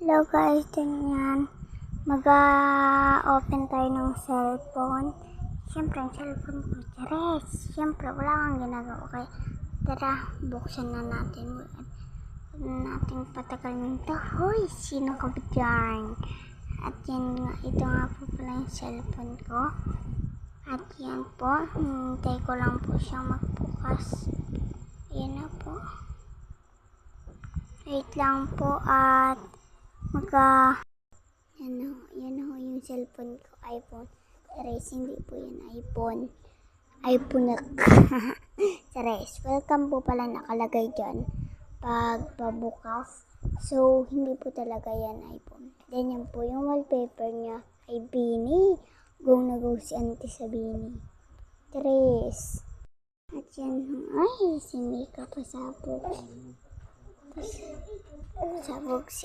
Hello guys, ganyan. Mag-open tayo ng cellphone. Siyempre, ang cellphone ko, Chares. Siyempre, wala kang ginagawa. Okay, tara, buksan na natin. Huwag natin patagalin ito. Hoy, sino ka ba dyan? At yan nga, ito nga po pala yung cellphone ko. At yan po, hintay ko lang po siyang magbukas. Ayan na po. Wait lang po at yan ho yung cellphone ko, iPhone. Chares, hindi po yan iPhone. iPhone na. Chares, welcome po pala nakalagay dyan. Pag pabukas. So, hindi po talaga yan iPhone. Then yan po yung wallpaper niya ay Beanie. Go na go si Auntie sa Beanie. Chares. At yan ho, ay, si Mika pasabog. Pasabog si